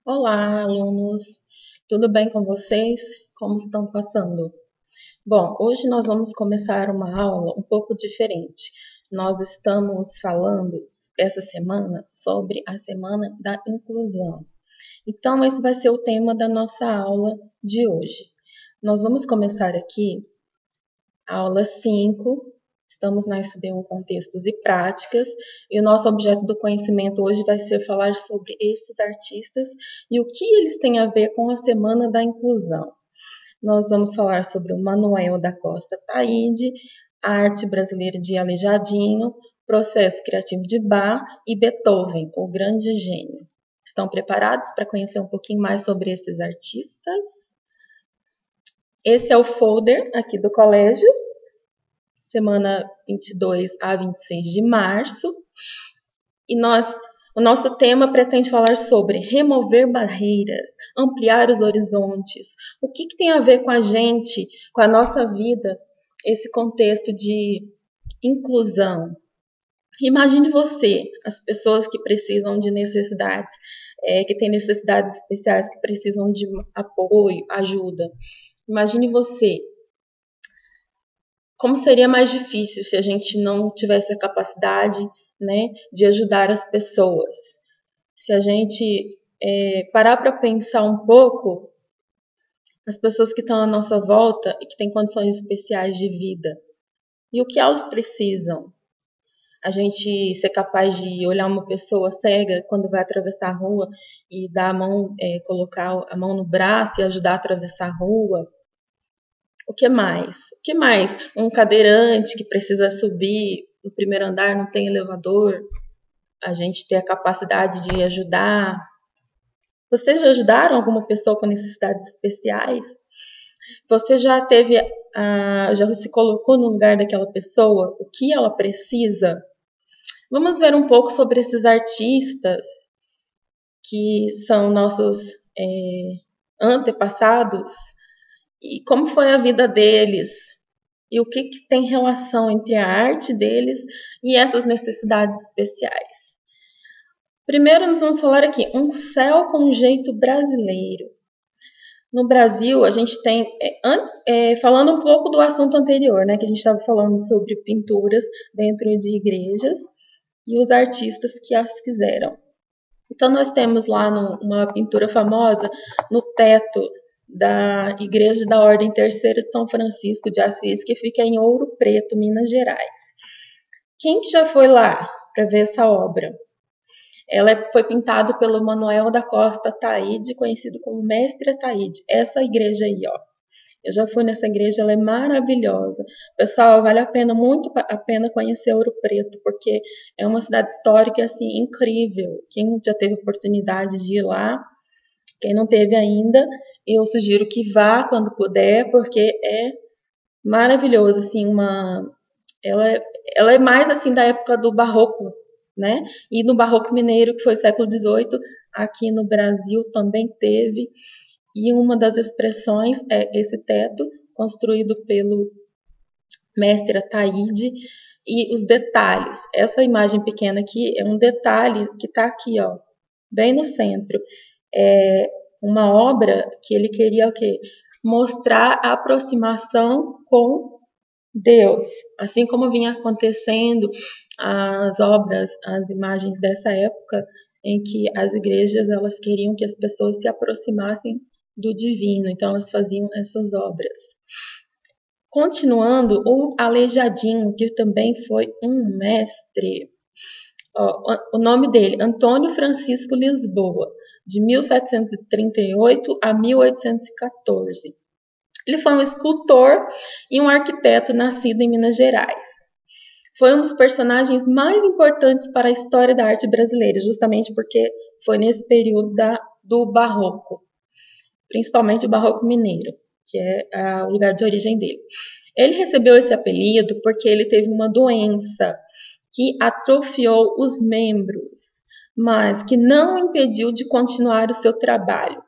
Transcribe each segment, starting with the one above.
Olá, alunos! Tudo bem com vocês? Como estão passando? Bom, hoje nós vamos começar uma aula um pouco diferente. Nós estamos falando essa semana sobre a Semana da Inclusão. Então, esse vai ser o tema da nossa aula de hoje. Nós vamos começar aqui a aula 5. Estamos na SB1 Contextos e Práticas, e o nosso objeto do conhecimento hoje vai ser falar sobre esses artistas e o que eles têm a ver com a Semana da Inclusão. Nós vamos falar sobre o Manuel da Costa Taide, a arte brasileira de Aleijadinho, processo criativo de Bach e Beethoven, o grande gênio. Estão preparados para conhecer um pouquinho mais sobre esses artistas? Esse é o folder aqui do colégio. Semana 22 a 26 de março. E o nosso tema pretende falar sobre remover barreiras, ampliar os horizontes. O que tem a ver com a gente, com a nossa vida, esse contexto de inclusão? Imagine você, as pessoas que precisam de necessidades, que têm necessidades especiais, que precisam de apoio, ajuda. Imagine você. Como seria mais difícil se a gente não tivesse a capacidade, né, de ajudar as pessoas? Se a gente parar para pensar um pouco, as pessoas que estão à nossa volta e que têm condições especiais de vida, e o que elas precisam? A gente ser capaz de olhar uma pessoa cega quando vai atravessar a rua e dar a mão, colocar a mão no braço e ajudar a atravessar a rua? O que mais? O que mais? Um cadeirante que precisa subir no primeiro andar, não tem elevador, a gente ter a capacidade de ajudar. Vocês já ajudaram alguma pessoa com necessidades especiais? Você já já se colocou no lugar daquela pessoa? O que ela precisa? Vamos ver um pouco sobre esses artistas que são nossos antepassados e como foi a vida deles e o que tem relação entre a arte deles e essas necessidades especiais. Primeiro, nós vamos falar aqui, um céu com um jeito brasileiro. No Brasil, a gente tem, falando um pouco do assunto anterior, né, que a gente estava falando sobre pinturas dentro de igrejas e os artistas que as fizeram. Então, nós temos lá uma pintura famosa no teto da Igreja da Ordem Terceira de São Francisco de Assis, que fica em Ouro Preto, Minas Gerais. Quem que já foi lá para ver essa obra? Ela foi pintada pelo Manuel da Costa Taide, conhecido como Mestre Taide. Essa igreja aí, ó. Eu já fui nessa igreja, ela é maravilhosa. Pessoal, vale muito a pena conhecer Ouro Preto, porque é uma cidade histórica, assim, incrível. Quem já teve oportunidade de ir lá, quem não teve ainda, eu sugiro que vá quando puder, porque é maravilhoso, assim, ela é mais, assim, da época do Barroco, né? E no Barroco Mineiro, que foi século XVIII, aqui no Brasil também teve. E uma das expressões é esse teto, construído pelo mestre Ataíde, e os detalhes. Essa imagem pequena aqui é um detalhe que está aqui, ó, bem no centro. É uma obra que ele queria o quê? Mostrar a aproximação com Deus. Assim como vinha acontecendo as obras, as imagens dessa época, em que as igrejas elas queriam que as pessoas se aproximassem do divino, então elas faziam essas obras. Continuando, o Aleijadinho, que também foi um mestre, o nome dele, Antônio Francisco Lisboa, de 1738 a 1814. Ele foi um escultor e um arquiteto nascido em Minas Gerais. Foi um dos personagens mais importantes para a história da arte brasileira, justamente porque foi nesse período do Barroco, principalmente o Barroco Mineiro, que é o lugar de origem dele. Ele recebeu esse apelido porque ele teve uma doença que atrofiou os membros, mas que não impediu de continuar o seu trabalho.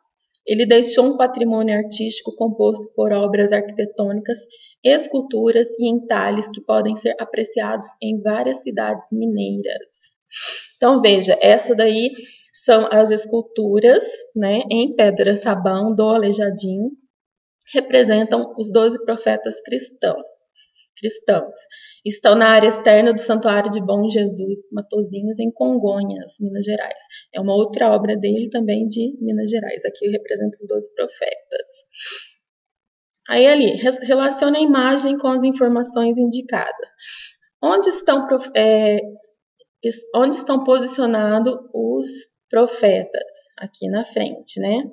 Ele deixou um patrimônio artístico composto por obras arquitetônicas, esculturas e entalhes que podem ser apreciados em várias cidades mineiras. Então veja, essa daí são as esculturas, né, em pedra-sabão do Aleijadinho, representam os 12 profetas cristãos. Estão na área externa do Santuário de Bom Jesus, Matozinhos, em Congonhas, Minas Gerais. É uma outra obra dele também de Minas Gerais. Aqui representa os 12 profetas. Aí ali, relaciona a imagem com as informações indicadas. Onde estão posicionados os profetas? Aqui na frente, né?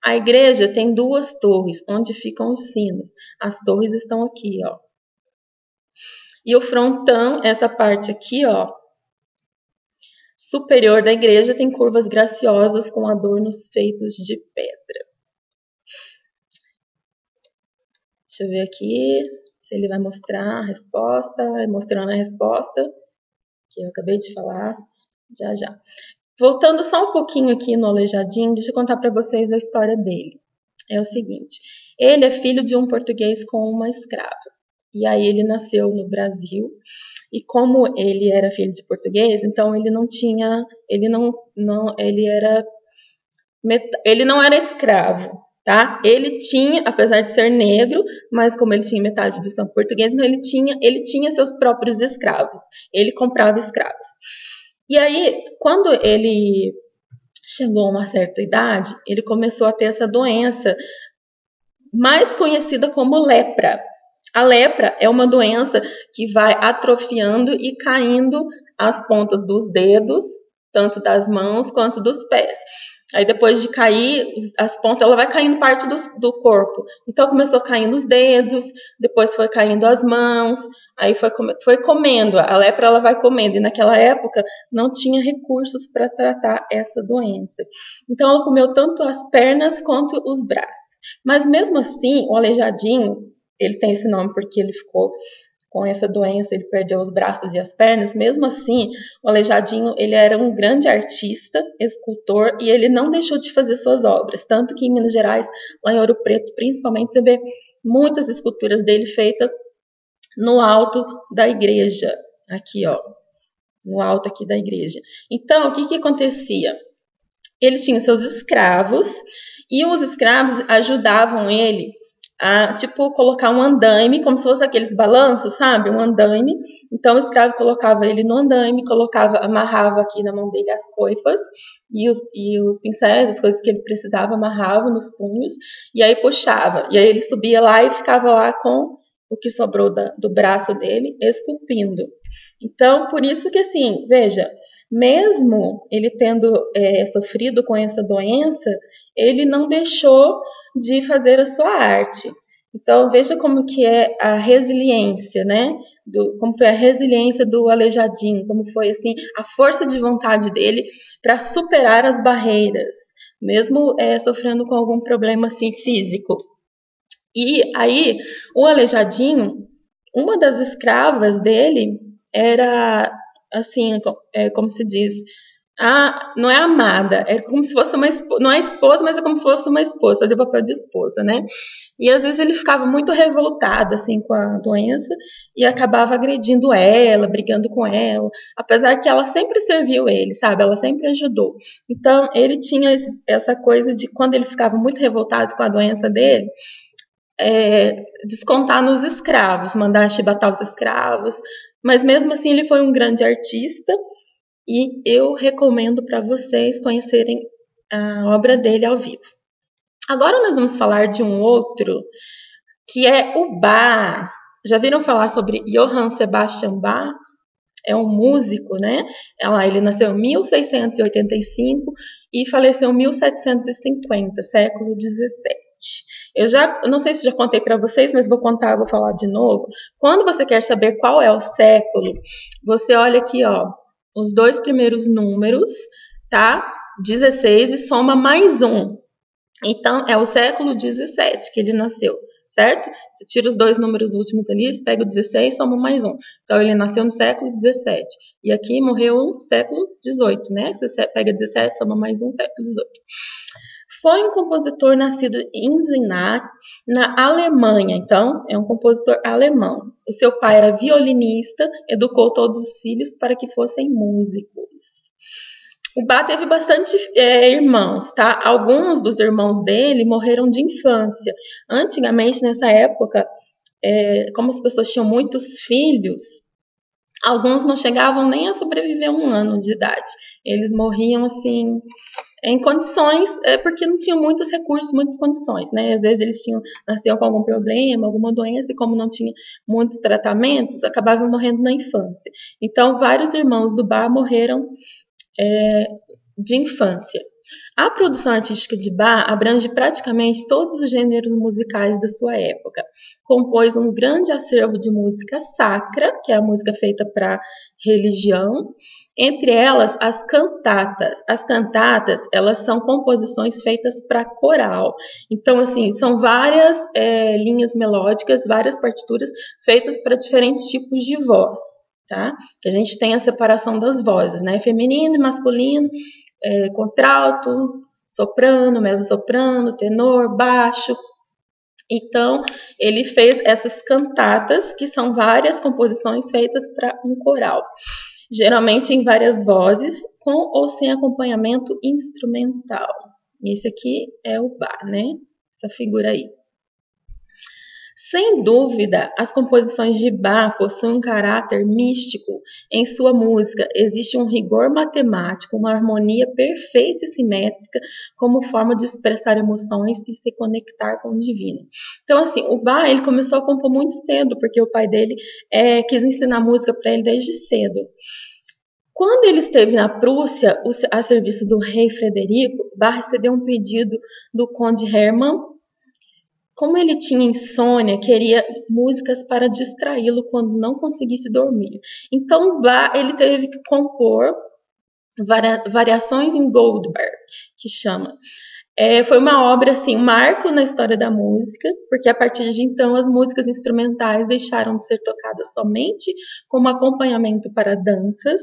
A igreja tem 2 torres, onde ficam os sinos. As torres estão aqui, ó. E o frontão, essa parte aqui, ó, superior da igreja, tem curvas graciosas com adornos feitos de pedra. Deixa eu ver aqui se ele vai mostrar a resposta. Vai mostrando a resposta, que eu acabei de falar, já. Voltando só um pouquinho aqui no Aleijadinho, deixa eu contar para vocês a história dele. É o seguinte, ele é filho de um português com uma escrava. E aí ele nasceu no Brasil, e como ele era filho de português, então ele não era escravo, tá? Ele tinha, apesar de ser negro, mas como ele tinha metade do sangue português, então ele tinha seus próprios escravos. Ele comprava escravos. E aí, quando ele chegou a uma certa idade, ele começou a ter essa doença, mais conhecida como lepra. A lepra é uma doença que vai atrofiando e caindo as pontas dos dedos, tanto das mãos quanto dos pés. Aí depois de cair as pontas, ela vai caindo parte do corpo. Então começou caindo os dedos, depois foi caindo as mãos, aí foi comendo. A lepra ela vai comendo, e naquela época não tinha recursos para tratar essa doença. Então ela comeu tanto as pernas quanto os braços. Mas mesmo assim, o Aleijadinho, ele tem esse nome porque ele ficou com essa doença, ele perdeu os braços e as pernas. Mesmo assim, o Aleijadinho, ele era um grande artista, escultor, e ele não deixou de fazer suas obras. Tanto que em Minas Gerais, lá em Ouro Preto, principalmente, você vê muitas esculturas dele feitas no alto da igreja. Aqui, ó, no alto aqui da igreja. Então, o que acontecia? Ele tinha seus escravos, e os escravos ajudavam ele a, tipo, colocar um andaime, como se fosse aqueles balanços, sabe? Um andaime. Então, o escravo colocava ele no andaime, amarrava aqui na mão dele as coifas e os pincéis, as coisas que ele precisava, amarrava nos punhos, e aí puxava. E aí ele subia lá e ficava lá com o que sobrou do braço dele, esculpindo. Então, por isso que, assim, veja, mesmo ele tendo sofrido com essa doença, ele não deixou de fazer a sua arte. Então, veja como que é a resiliência, né? Como foi a resiliência do Aleijadinho, como foi, assim, a força de vontade dele para superar as barreiras, mesmo sofrendo com algum problema, assim, físico. E aí, o Aleijadinho, uma das escravas dele era, assim, como se diz, não é amada, é como se fosse uma esposa, não é esposa, mas é como se fosse uma esposa, fazia o papel de esposa, né? E às vezes ele ficava muito revoltado, assim, com a doença e acabava agredindo ela, brigando com ela, apesar que ela sempre serviu ele, sabe? Ela sempre ajudou. Então, ele tinha essa coisa de, quando ele ficava muito revoltado com a doença dele, descontar nos escravos, mandar chibatar os escravos, mas mesmo assim ele foi um grande artista e eu recomendo para vocês conhecerem a obra dele ao vivo. Agora nós vamos falar de um outro, que é o Bach. Já viram falar sobre Johann Sebastian Bach? É um músico, né? Ele nasceu em 1685 e faleceu em 1750, século XVII. Eu não sei se já contei para vocês, mas vou falar de novo. Quando você quer saber qual é o século, você olha aqui, ó, os 2 primeiros números, tá? 16 e soma mais 1. Então, é o século 17 que ele nasceu, certo? Você tira os 2 números últimos ali, pega o 16 e soma mais 1. Então, ele nasceu no século 17. E aqui morreu no século 18, né? Você pega 17, soma mais 1, século 18. Foi um compositor nascido em Eisenach, na Alemanha. Então, é um compositor alemão. O seu pai era violinista, educou todos os filhos para que fossem músicos. O Bach teve bastante irmãos, tá? Alguns dos irmãos dele morreram de infância. Antigamente, nessa época, como as pessoas tinham muitos filhos, alguns não chegavam nem a sobreviver 1 ano de idade. Eles morriam assim em condições, porque não tinham muitos recursos, muitas condições, né? Às vezes eles nasciam com algum problema, alguma doença, e como não tinha muitos tratamentos, acabavam morrendo na infância. Então, vários irmãos do Bach morreram de infância. A produção artística de Bach abrange praticamente todos os gêneros musicais da sua época. Compôs um grande acervo de música sacra, que é a música feita para religião, entre elas as cantatas. As cantatas, elas são composições feitas para coral. Então, assim, são várias linhas melódicas, várias partituras feitas para diferentes tipos de voz, tá? Que a gente tem a separação das vozes, né? Feminino e masculino, contralto, soprano, mezzo-soprano, tenor, baixo. Então, ele fez essas cantatas, que são várias composições feitas para um coral, geralmente em várias vozes, com ou sem acompanhamento instrumental. Esse aqui é o Bach, né? Essa figura aí. Sem dúvida, as composições de Bach possuem um caráter místico. Em sua música existe um rigor matemático, uma harmonia perfeita e simétrica como forma de expressar emoções e se conectar com o divino. Então, assim, o Bach ele começou a compor muito cedo, porque o pai dele quis ensinar música para ele desde cedo. Quando ele esteve na Prússia, a serviço do rei Frederico, Bach recebeu um pedido do conde Hermann. Como ele tinha insônia, queria músicas para distraí-lo quando não conseguisse dormir. Então, Bach ele teve que compor variações em Goldberg, que chama. Foi uma obra, assim, um marco na história da música, porque a partir de então as músicas instrumentais deixaram de ser tocadas somente como acompanhamento para danças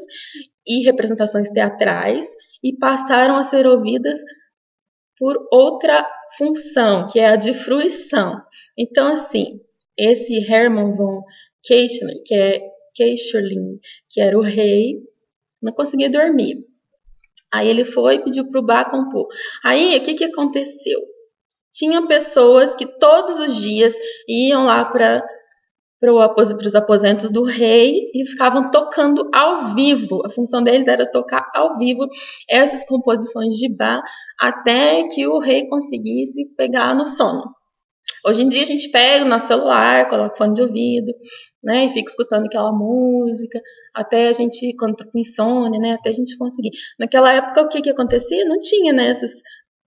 e representações teatrais e passaram a ser ouvidas por outra função, que é a de fruição. Então, assim, esse Hermann von Keyserling, que era o rei, não conseguia dormir. Aí ele foi e pediu para o Bach compor. Aí, o que aconteceu? Tinha pessoas que todos os dias iam lá para os aposentos do rei e ficavam tocando ao vivo. A função deles era tocar ao vivo essas composições de Bach até que o rei conseguisse pegar no sono. Hoje em dia a gente pega o nosso celular, coloca fone de ouvido, né, e fica escutando aquela música até a gente, quando tá com insônia, né, até a gente conseguir. Naquela época o que acontecia? Não tinha, né, essas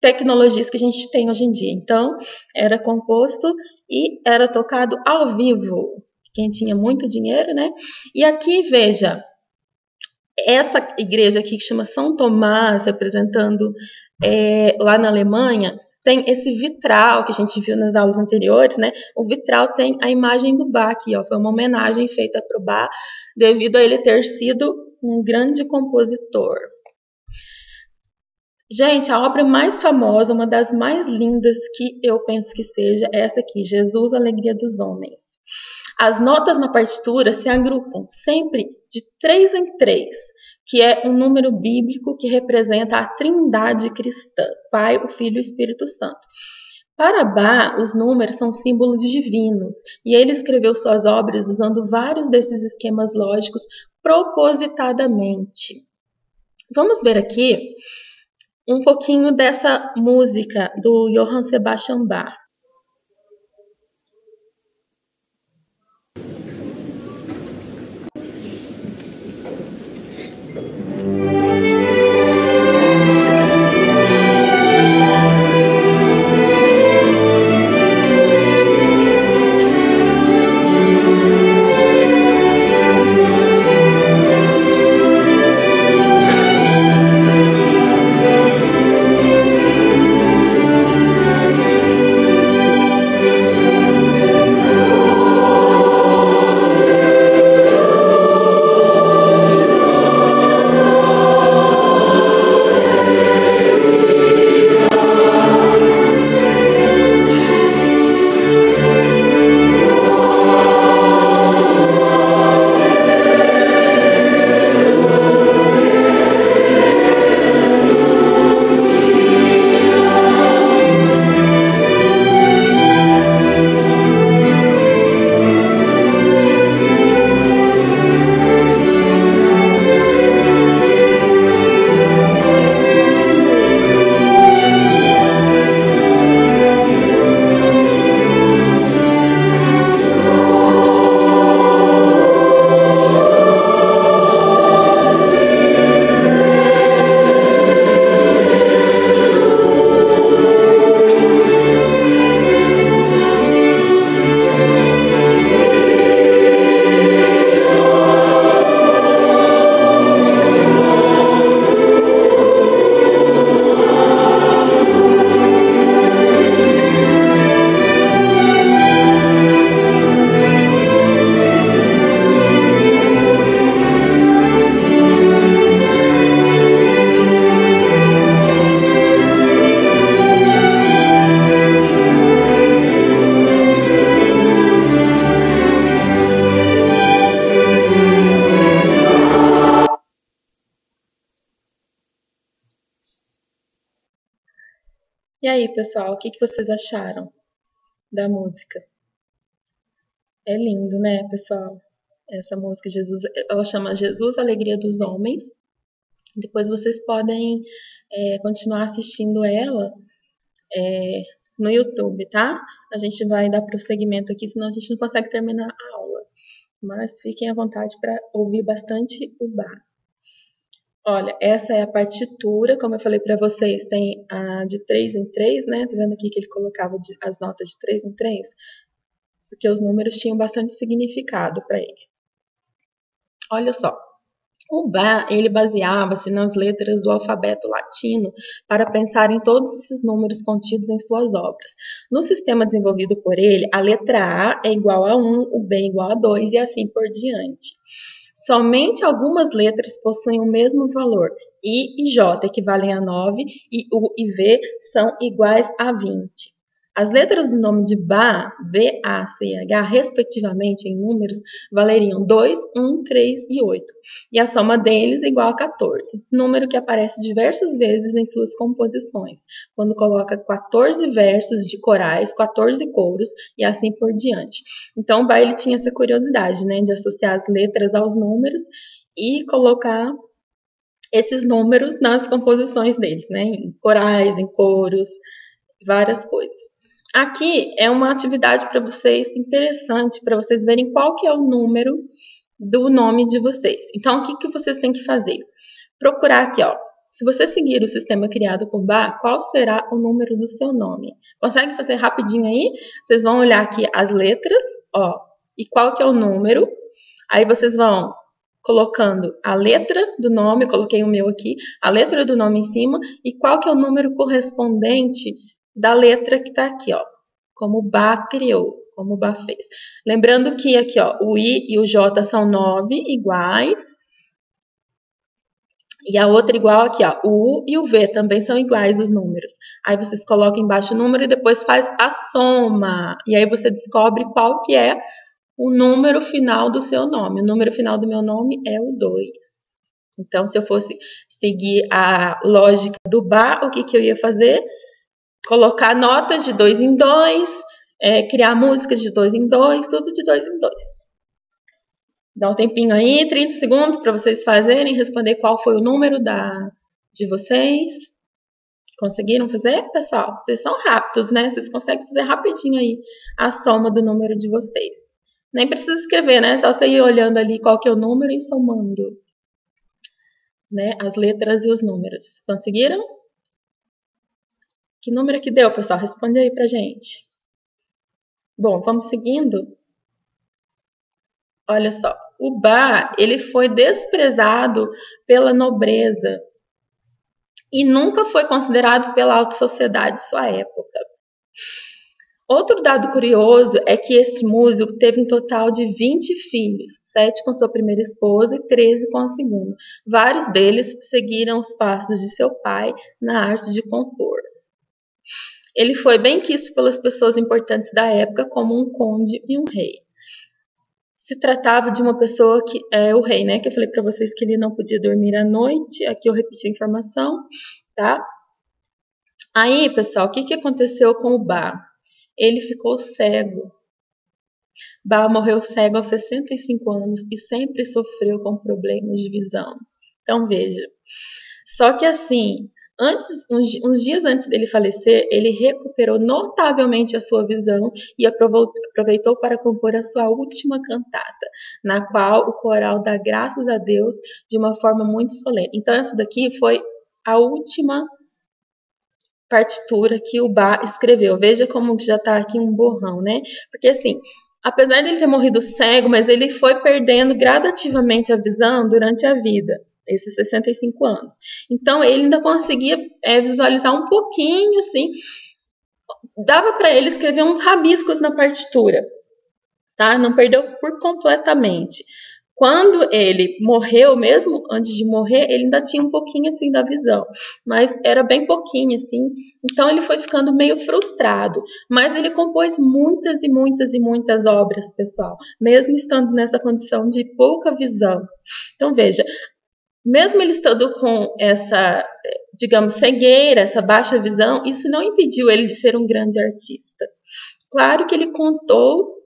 tecnologias que a gente tem hoje em dia. Então, era composto e era tocado ao vivo. Quem tinha muito dinheiro, né? E aqui, veja, essa igreja aqui que chama São Tomás, representando lá na Alemanha, tem esse vitral que a gente viu nas aulas anteriores, né? O vitral tem a imagem do Bach aqui, ó. Foi uma homenagem feita para o Bach, devido a ele ter sido um grande compositor. Gente, a obra mais famosa, uma das mais lindas que eu penso que seja, é essa aqui, Jesus, Alegria dos Homens. As notas na partitura se agrupam sempre de 3 em 3, que é um número bíblico que representa a trindade cristã, Pai, o Filho e o Espírito Santo. Para Bach, os números são símbolos divinos, e ele escreveu suas obras usando vários desses esquemas lógicos propositadamente. Vamos ver aqui um pouquinho dessa música do Johann Sebastian Bach. E aí, pessoal, o que vocês acharam da música? É lindo, né, pessoal? Essa música, Jesus, ela chama Jesus, Alegria dos Homens. Depois vocês podem continuar assistindo ela no YouTube, tá? A gente vai dar prosseguimento aqui, senão a gente não consegue terminar a aula. Mas fiquem à vontade para ouvir bastante o Bach. Olha, essa é a partitura, como eu falei para vocês, tem a de 3 em 3, né? Tá vendo aqui que ele colocava as notas de 3 em 3? Porque os números tinham bastante significado para ele. Olha só, o Bach, ele baseava-se nas letras do alfabeto latino para pensar em todos esses números contidos em suas obras. No sistema desenvolvido por ele, a letra A é igual a 1, o B é igual a 2 e assim por diante. Somente algumas letras possuem o mesmo valor. I e J equivalem a 9 e U e V são iguais a 20. As letras do nome de Bach, B, A, C e H, respectivamente em números, valeriam 2, 1, 3 e 8. E a soma deles é igual a 14, número que aparece diversas vezes em suas composições, quando coloca 14 versos de corais, 14 coros e assim por diante. Então o Bach ele tinha essa curiosidade, né, de associar as letras aos números e colocar esses números nas composições deles, né, em corais, em coros, várias coisas. Aqui é uma atividade para vocês interessante, para vocês verem qual que é o número do nome de vocês. Então, o que vocês têm que fazer? Procurar aqui, ó. Se você seguir o sistema criado por Bach, qual será o número do seu nome? Consegue fazer rapidinho aí? Vocês vão olhar aqui as letras, ó, e qual que é o número. Aí vocês vão colocando a letra do nome, coloquei o meu aqui, a letra do nome em cima, e qual que é o número correspondente da letra que está aqui, ó, como o Bach criou, como o Bach fez. Lembrando que aqui, ó, o I e o J são 9 iguais, e a outra igual aqui, ó, o U e o V também são iguais os números. Aí vocês colocam embaixo o número e depois faz a soma, e aí você descobre qual que é o número final do seu nome. O número final do meu nome é o 2. Então, se eu fosse seguir a lógica do Bach, o que eu ia fazer? Colocar notas de 2 em 2, criar músicas de 2 em 2, tudo de 2 em 2. Dá um tempinho aí, 30 segundos para vocês fazerem, responder qual foi o número de vocês. Conseguiram fazer, pessoal? Vocês são rápidos, né? Vocês conseguem fazer rapidinho aí a soma do número de vocês. Nem precisa escrever, né? Só você ir olhando ali qual que é o número e somando, né? As letras e os números. Conseguiram? Que número que deu, pessoal? Responde aí pra gente. Bom, vamos seguindo. Olha só, o Bach, ele foi desprezado pela nobreza e nunca foi considerado pela alta sociedade de sua época. Outro dado curioso é que este músico teve um total de 20 filhos, 7 com sua primeira esposa e 13 com a segunda. Vários deles seguiram os passos de seu pai na arte de compor. Ele foi bem quisto pelas pessoas importantes da época como um conde e um rei. Se tratava de uma pessoa que é o rei, né? Que eu falei para vocês que ele não podia dormir à noite. Aqui eu repeti a informação, tá? Aí, pessoal, o que aconteceu com o Bach? Ele ficou cego. Bach morreu cego aos 65 anos e sempre sofreu com problemas de visão. Então, veja. Só que assim, uns dias antes dele falecer, ele recuperou notavelmente a sua visão e aproveitou para compor a sua última cantata, na qual o coral dá graças a Deus de uma forma muito solene. Então, essa daqui foi a última partitura que o Bach escreveu. Veja como já está aqui um borrão, né? Porque assim, apesar de ele ter morrido cego, mas ele foi perdendo gradativamente a visão durante a vida. Esses 65 anos. Então, ele ainda conseguia visualizar um pouquinho, assim, dava para ele escrever uns rabiscos na partitura, tá? Não perdeu por completamente. Quando ele morreu, mesmo antes de morrer, ele ainda tinha um pouquinho, assim, da visão, mas era bem pouquinho, assim, então ele foi ficando meio frustrado, mas ele compôs muitas e muitas e muitas obras, pessoal, mesmo estando nessa condição de pouca visão. Então, veja, mesmo ele estando com essa, digamos, cegueira, essa baixa visão, isso não impediu ele de ser um grande artista. Claro que ele contou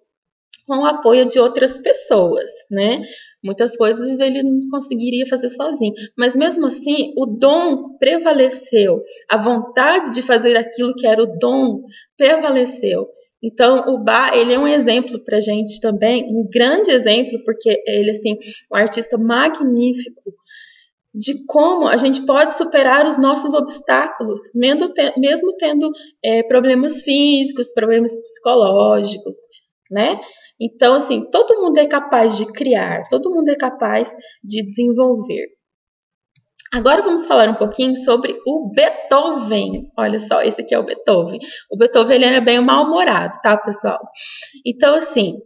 com o apoio de outras pessoas, né? Muitas coisas ele não conseguiria fazer sozinho, mas mesmo assim o dom prevaleceu, a vontade de fazer aquilo que era o dom prevaleceu. Então o Bach, ele é um exemplo para a gente também, um grande exemplo, porque ele assim, um artista magnífico, de como a gente pode superar os nossos obstáculos, mesmo tendo problemas físicos, problemas psicológicos, né? Então, assim, todo mundo é capaz de criar, todo mundo é capaz de desenvolver. Agora vamos falar um pouquinho sobre o Beethoven. Olha só, esse aqui é o Beethoven. O Beethoven, ele é bem mal-humorado, tá, pessoal? Então, assim,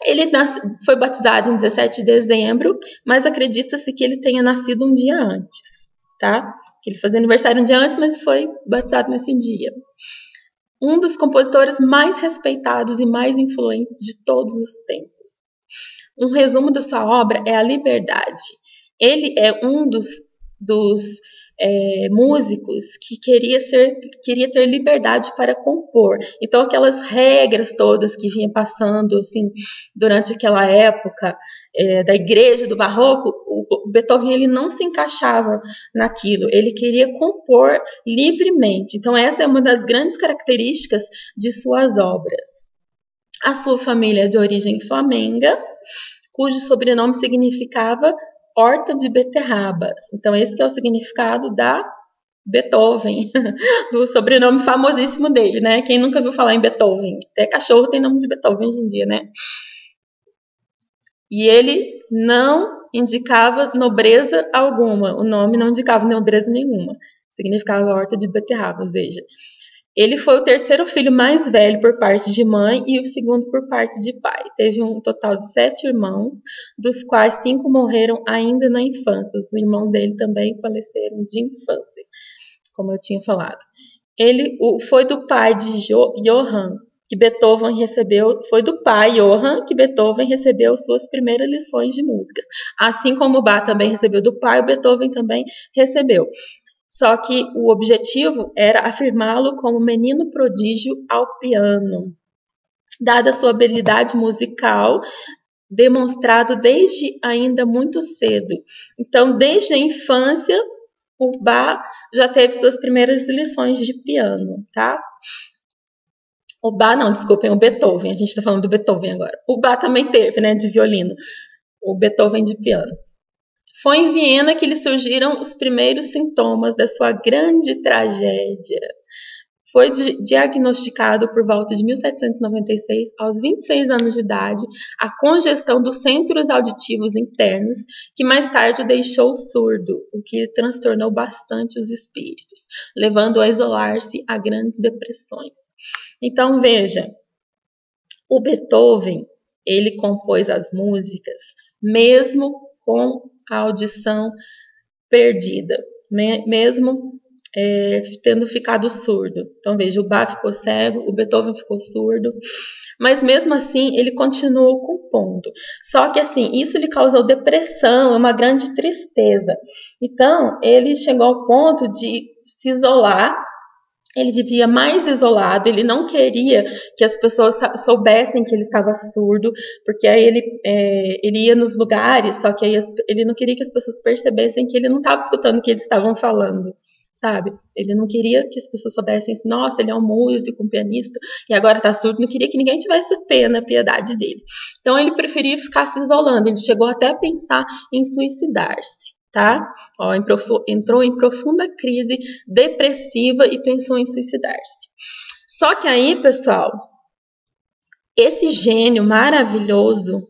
ele foi batizado em 17 de dezembro, mas acredita-se que ele tenha nascido um dia antes, tá? Ele fazia aniversário um dia antes, mas foi batizado nesse dia. Um dos compositores mais respeitados e mais influentes de todos os tempos. Um resumo da sua obra é a Liberdade. Ele é um dos músicos que queria ter liberdade para compor. Então, aquelas regras todas que vinha passando assim, durante aquela época da igreja, do barroco, o Beethoven ele não se encaixava naquilo. Ele queria compor livremente. Então, essa é uma das grandes características de suas obras. A sua família é de origem flamenga, cujo sobrenome significava horta de beterrabas. Então, esse que é o significado da Beethoven, do sobrenome famosíssimo dele, né? Quem nunca viu falar em Beethoven? Até cachorro tem nome de Beethoven hoje em dia, né? E ele não indicava nobreza alguma. O nome não indicava nobreza nenhuma. Significava horta de beterrabas, veja. Ele foi o terceiro filho mais velho por parte de mãe e o segundo por parte de pai. Teve um total de 7 irmãos, dos quais 5 morreram ainda na infância. Os irmãos dele também faleceram de infância, como eu tinha falado. Ele foi do pai de Johann, que Beethoven recebeu, foi do pai Johann que Beethoven recebeu suas primeiras lições de músicas. Assim como o Bach também recebeu do pai, o Beethoven também recebeu. Só que o objetivo era afirmá-lo como menino prodígio ao piano, dada a sua habilidade musical, demonstrado desde ainda muito cedo. Então, desde a infância, o Bach já teve suas primeiras lições de piano, tá? O Beethoven, a gente está falando do Beethoven agora. O Bach também teve, né, de violino, o Beethoven de piano. Foi em Viena que lhe surgiram os primeiros sintomas da sua grande tragédia. Foi diagnosticado por volta de 1796, aos 26 anos de idade, a congestão dos centros auditivos internos, que mais tarde o deixou surdo, o que transtornou bastante os espíritos, levando-o a isolar-se a grandes depressões. Então, veja, o Beethoven, ele compôs as músicas mesmo com a audição perdida, mesmo tendo ficado surdo. Então veja, o Bach ficou cego, o Beethoven ficou surdo, mas mesmo assim ele continuou compondo. Só que assim, isso lhe causou depressão, uma grande tristeza. Então ele chegou ao ponto de se isolar. Ele vivia mais isolado, ele não queria que as pessoas soubessem que ele estava surdo, porque aí ele ia nos lugares, só que aí ele não queria que as pessoas percebessem que ele não estava escutando o que eles estavam falando, sabe? Ele não queria que as pessoas soubessem assim, nossa, ele é um músico, um pianista, e agora está surdo, não queria que ninguém tivesse piedade dele. Então ele preferia ficar se isolando, ele chegou até a pensar em suicidar-se. Tá? Entrou em profunda crise depressiva e pensou em suicidar-se. Só que aí, pessoal, esse gênio maravilhoso,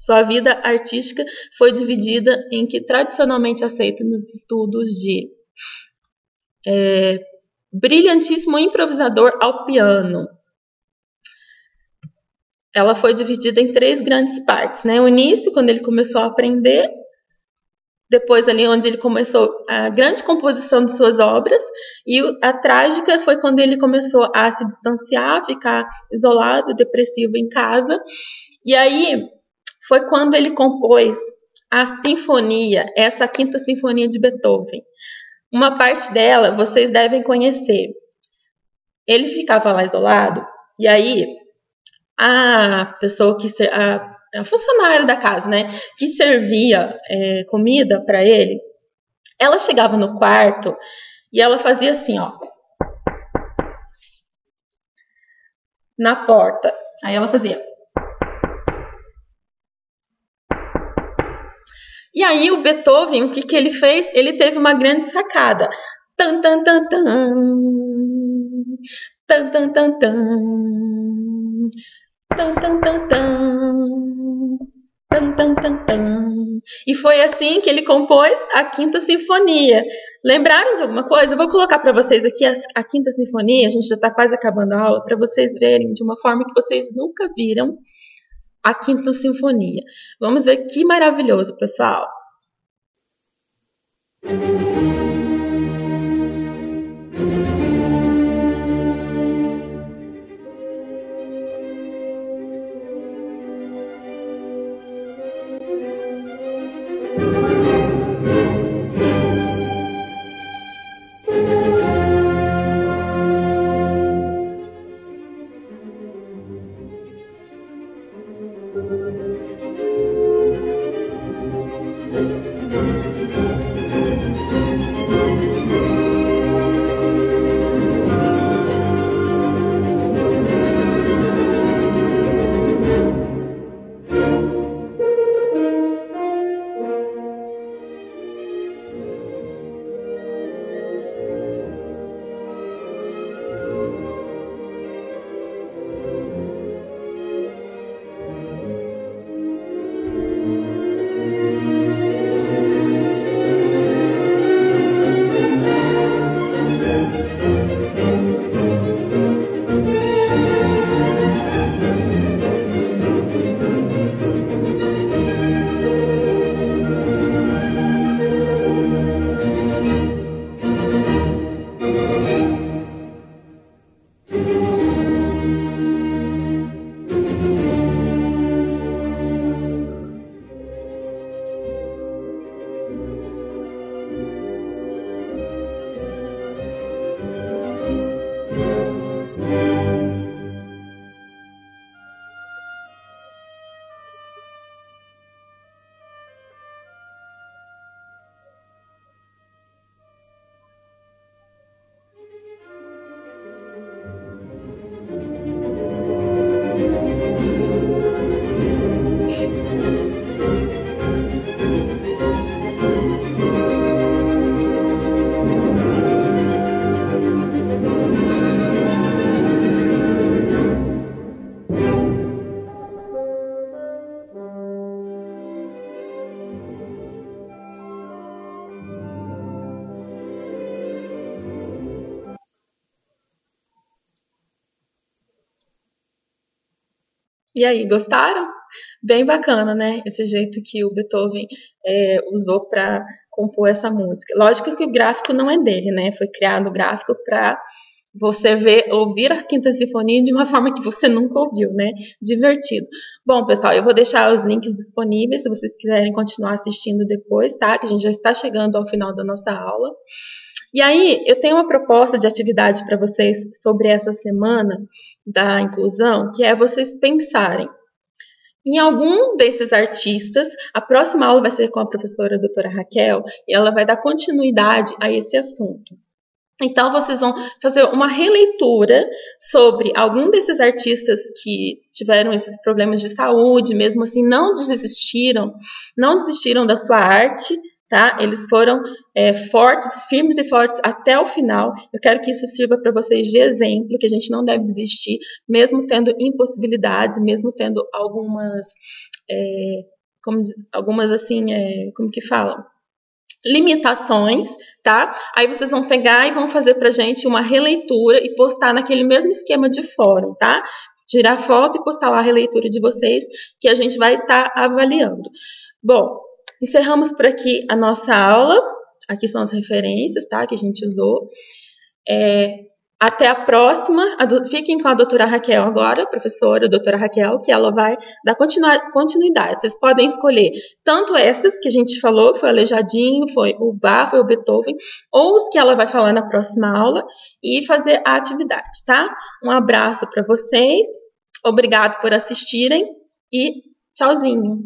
sua vida artística foi dividida em que tradicionalmente aceito nos estudos de brilhantíssimo improvisador ao piano. Ela foi dividida em 3 grandes partes, né? O início, quando ele começou a aprender, depois ali onde ele começou a grande composição de suas obras, e a trágica foi quando ele começou a se distanciar, ficar isolado, depressivo em casa, e aí foi quando ele compôs a sinfonia, essa quinta sinfonia de Beethoven. Uma parte dela vocês devem conhecer. Ele ficava lá isolado, e aí a pessoa a funcionária da casa, né, que servia comida para ele, ela chegava no quarto e ela fazia assim, ó, na porta. Aí ela fazia. E aí o Beethoven, o que ele fez? Ele teve uma grande sacada. Tan, tan, tan, tan. Tan, tan, tan, tan. Tan, tan, tan, tan. Tan, tan, tan, tan. E foi assim que ele compôs a Quinta Sinfonia. Lembraram de alguma coisa? Eu vou colocar para vocês aqui a Quinta Sinfonia. A gente já está quase acabando a aula, para vocês verem de uma forma que vocês nunca viram a Quinta Sinfonia. Vamos ver que maravilhoso, pessoal. E aí, gostaram? Bem bacana, né? Esse jeito que o Beethoven usou para compor essa música. Lógico que o gráfico não é dele, né? Foi criado o gráfico para você ouvir a Quinta Sinfonia de uma forma que você nunca ouviu, né? Divertido. Bom, pessoal, eu vou deixar os links disponíveis se vocês quiserem continuar assistindo depois, tá? Que a gente já está chegando ao final da nossa aula. E aí, eu tenho uma proposta de atividade para vocês sobre essa semana da inclusão, que é vocês pensarem em algum desses artistas. A próxima aula vai ser com a professora doutora Raquel, e ela vai dar continuidade a esse assunto. Então, vocês vão fazer uma releitura sobre algum desses artistas que tiveram esses problemas de saúde, mesmo assim não desistiram da sua arte, tá? Eles foram fortes, firmes e fortes até o final. Eu quero que isso sirva para vocês de exemplo, que a gente não deve desistir, mesmo tendo impossibilidades, mesmo tendo algumas, como que falam? Limitações, tá? Aí vocês vão pegar e vão fazer pra gente uma releitura e postar naquele mesmo esquema de fórum, tá? Tirar foto e postar lá a releitura de vocês, que a gente vai estar avaliando. Bom, encerramos por aqui a nossa aula. Aqui são as referências, tá? Que a gente usou. Até a próxima. Fiquem com a doutora Raquel agora, professora, doutora Raquel, que ela vai dar continuidade. Vocês podem escolher tanto essas que a gente falou, que foi o Aleijadinho, foi o Bach, foi o Beethoven, ou os que ela vai falar na próxima aula e fazer a atividade, tá? Um abraço para vocês, obrigado por assistirem e tchauzinho!